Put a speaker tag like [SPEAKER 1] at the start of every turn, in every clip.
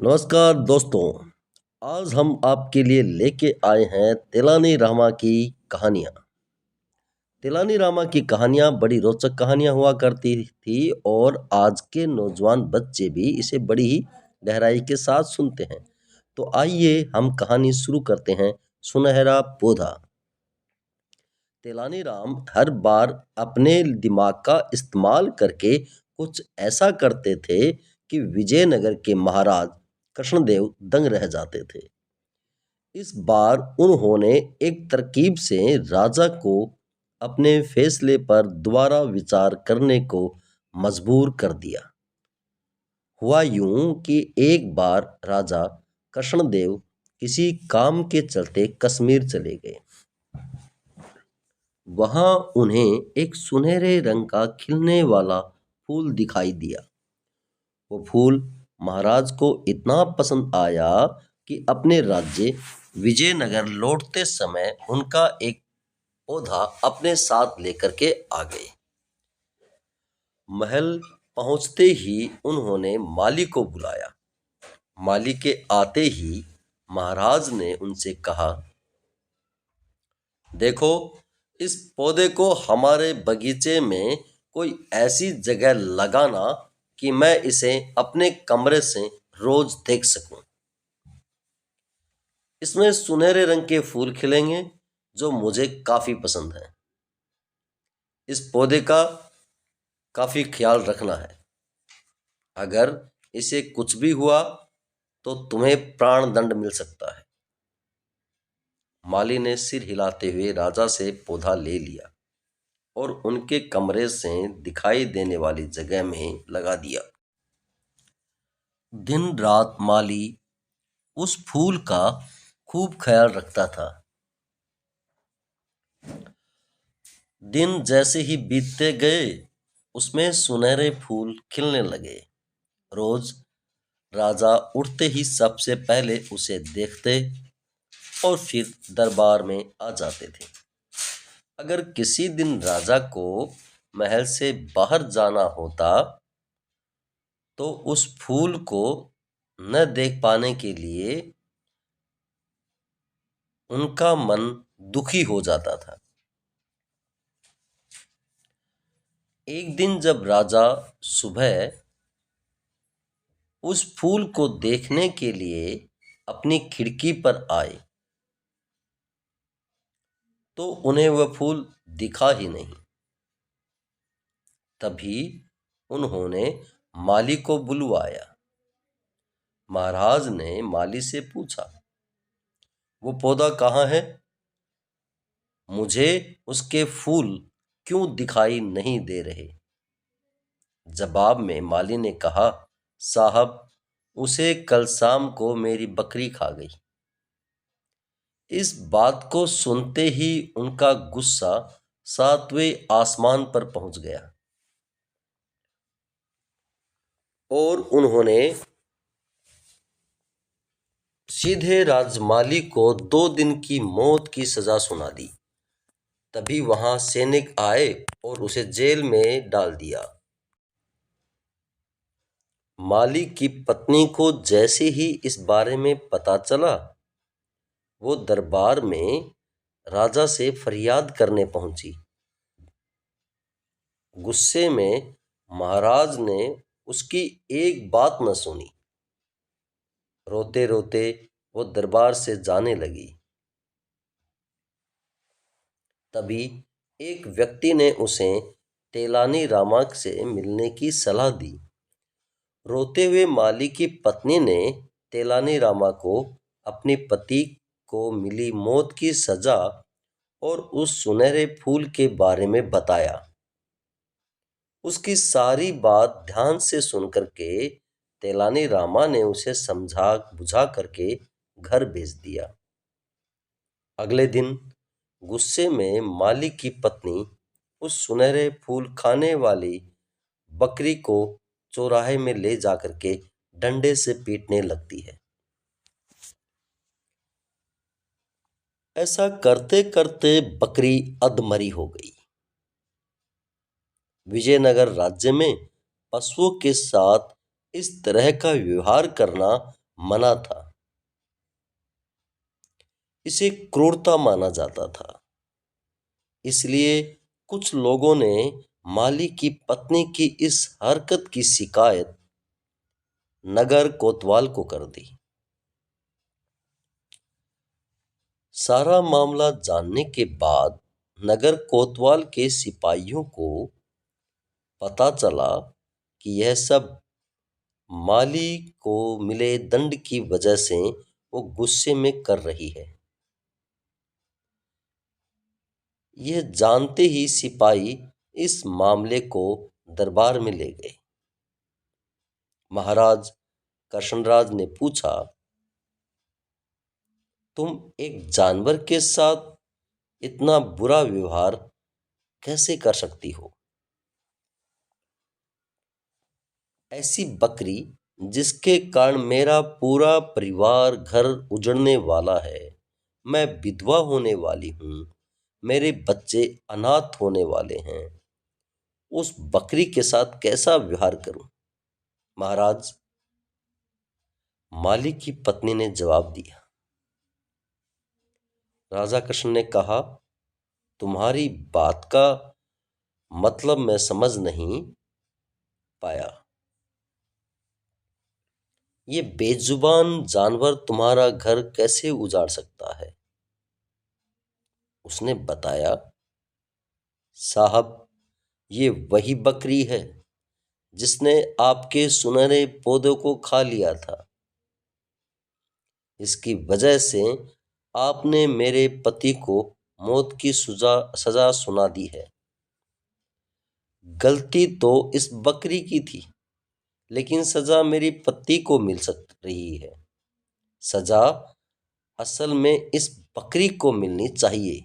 [SPEAKER 1] नमस्कार दोस्तों। आज हम आपके लिए लेके आए हैं तेलानी रामा की कहानियाँ। तेलानी रामा की कहानियाँ बड़ी रोचक कहानियाँ हुआ करती थी और आज के नौजवान बच्चे भी इसे बड़ी ही गहराई के साथ सुनते हैं। तो आइए हम कहानी शुरू करते हैं। सुनहरा पौधा। तेलानी राम हर बार अपने दिमाग का इस्तेमाल करके कुछ ऐसा करते थे कि विजयनगर के महाराज कृष्णदेव दंग रह जाते थे। इस बार उन्होंने एक तरकीब से राजा को अपने फैसले पर दोबारा विचार करने को मजबूर कर दिया। हुआ यूं कि एक बार राजा कृष्णदेव किसी काम के चलते कश्मीर चले गए। वहां उन्हें एक सुनहरे रंग का खिलने वाला फूल दिखाई दिया। वो फूल महाराज को इतना पसंद आया कि अपने राज्य विजयनगर लौटते समय उनका एक पौधा अपने साथ लेकर के आ गए। महल पहुंचते ही उन्होंने माली को बुलाया। माली के आते ही महाराज ने उनसे कहा, देखो, इस पौधे को हमारे बगीचे में कोई ऐसी जगह लगाना कि मैं इसे अपने कमरे से रोज देख सकूं। इसमें सुनहरे रंग के फूल खिलेंगे जो मुझे काफी पसंद है। इस पौधे का काफी ख्याल रखना है। अगर इसे कुछ भी हुआ तो तुम्हें प्राण दंड मिल सकता है। माली ने सिर हिलाते हुए राजा से पौधा ले लिया और उनके कमरे से दिखाई देने वाली जगह में लगा दिया। दिन रात माली उस फूल का खूब ख्याल रखता था। दिन जैसे ही बीतते गए उसमें सुनहरे फूल खिलने लगे। रोज राजा उठते ही सबसे पहले उसे देखते और फिर दरबार में आ जाते थे। अगर किसी दिन राजा को महल से बाहर जाना होता तो उस फूल को न देख पाने के लिए उनका मन दुखी हो जाता था। एक दिन जब राजा सुबह उस फूल को देखने के लिए अपनी खिड़की पर आए तो उन्हें वह फूल दिखा ही नहीं। तभी उन्होंने माली को बुलवाया। महाराज ने माली से पूछा, वो पौधा कहाँ है? मुझे उसके फूल क्यों दिखाई नहीं दे रहे? जवाब में माली ने कहा, साहब, उसे कल शाम को मेरी बकरी खा गई। इस बात को सुनते ही उनका गुस्सा सातवें आसमान पर पहुंच गया और उन्होंने सीधे राजमाली को 2 दिन की मौत की सजा सुना दी। तभी वहां सैनिक आए और उसे जेल में डाल दिया। माली की पत्नी को जैसे ही इस बारे में पता चला वो दरबार में राजा से फरियाद करने पहुंची। गुस्से में महाराज ने उसकी एक बात न सुनी। रोते रोते वो दरबार से जाने लगी। तभी एक व्यक्ति ने उसे तेलानी रामा से मिलने की सलाह दी। रोते हुए माली की पत्नी ने तेलानी रामा को अपने पति को मिली मौत की सजा और उस सुनहरे फूल के बारे में बताया। उसकी सारी बात ध्यान से सुन करके तेलानी रामा ने उसे समझा बुझा करके घर भेज दिया। अगले दिन गुस्से में माली की पत्नी उस सुनहरे फूल खाने वाली बकरी को चौराहे में ले जाकर के डंडे से पीटने लगती है। ऐसा करते करते बकरी अधमरी हो गई। विजयनगर राज्य में पशुओं के साथ इस तरह का व्यवहार करना मना था। इसे क्रूरता माना जाता था। इसलिए कुछ लोगों ने माली की पत्नी की इस हरकत की शिकायत नगर कोतवाल को कर दी। सारा मामला जानने के बाद नगर कोतवाल के सिपाहियों को पता चला कि यह सब माली को मिले दंड की वजह से वो गुस्से में कर रही है। यह जानते ही सिपाही इस मामले को दरबार में ले गए। महाराज कृष्णराज ने पूछा, तुम एक जानवर के साथ इतना बुरा व्यवहार कैसे कर सकती हो? ऐसी बकरी जिसके कारण मेरा पूरा परिवार घर उजड़ने वाला है, मैं विधवा होने वाली हूँ, मेरे बच्चे अनाथ होने वाले हैं, उस बकरी के साथ कैसा व्यवहार करूं? महाराज, माली की पत्नी ने जवाब दिया। राजा कृष्ण ने कहा, तुम्हारी बात का मतलब मैं समझ नहीं पाया। ये बेजुबान जानवर तुम्हारा घर कैसे उजाड़ सकता है? उसने बताया, साहब, ये वही बकरी है जिसने आपके सुनहरे पौधों को खा लिया था। इसकी वजह से आपने मेरे पति को मौत की सजा सुना दी है। गलती तो इस बकरी की थी, लेकिन सजा मेरी पति को मिल सक रही है। सजा असल में इस बकरी को मिलनी चाहिए।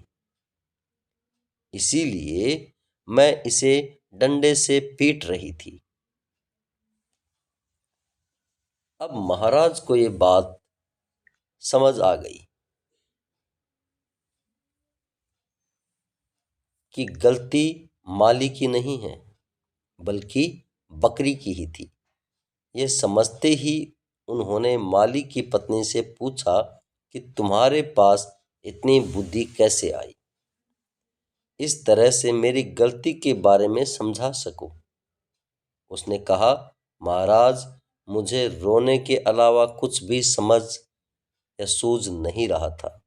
[SPEAKER 1] इसीलिए मैं इसे डंडे से पीट रही थी। अब महाराज को ये बात समझ आ गई कि गलती माली की नहीं है, बल्कि बकरी की ही थी। ये समझते ही उन्होंने माली की पत्नी से पूछा कि तुम्हारे पास इतनी बुद्धि कैसे आई, इस तरह से मेरी गलती के बारे में समझा सको। उसने कहा, महाराज, मुझे रोने के अलावा कुछ भी समझ या सूझ नहीं रहा था।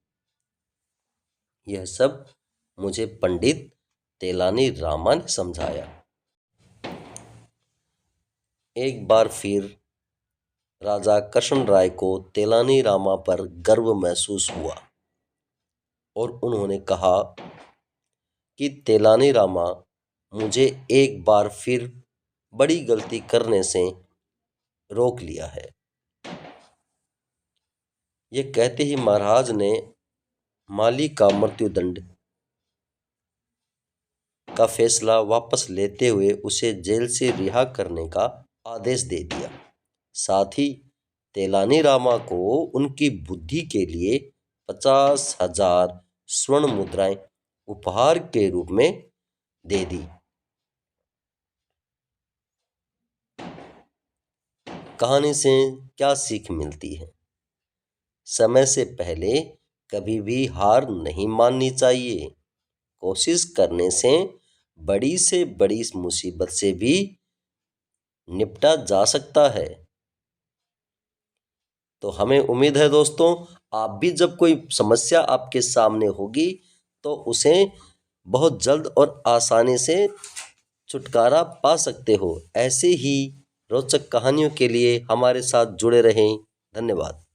[SPEAKER 1] यह सब मुझे पंडित तेलानी रामा ने समझाया। एक बार फिर राजा कृष्ण राय को तेलानी रामा पर गर्व महसूस हुआ और उन्होंने कहा कि तेलानी रामा, मुझे एक बार फिर बड़ी गलती करने से रोक लिया है। ये कहते ही महाराज ने माली का मृत्युदंड का फैसला वापस लेते हुए उसे जेल से रिहा करने का आदेश दे दिया। साथ ही तेलानी रामा को उनकी बुद्धि के लिए 50,000 स्वर्ण मुद्राएं उपहार के रूप में दे दी। कहानी से क्या सीख मिलती है? समय से पहले कभी भी हार नहीं माननी चाहिए। कोशिश करने से बड़ी मुसीबत से भी निपटा जा सकता है। तो हमें उम्मीद है दोस्तों, आप भी जब कोई समस्या आपके सामने होगी तो उसे बहुत जल्द और आसानी से छुटकारा पा सकते हो। ऐसे ही रोचक कहानियों के लिए हमारे साथ जुड़े रहें। धन्यवाद।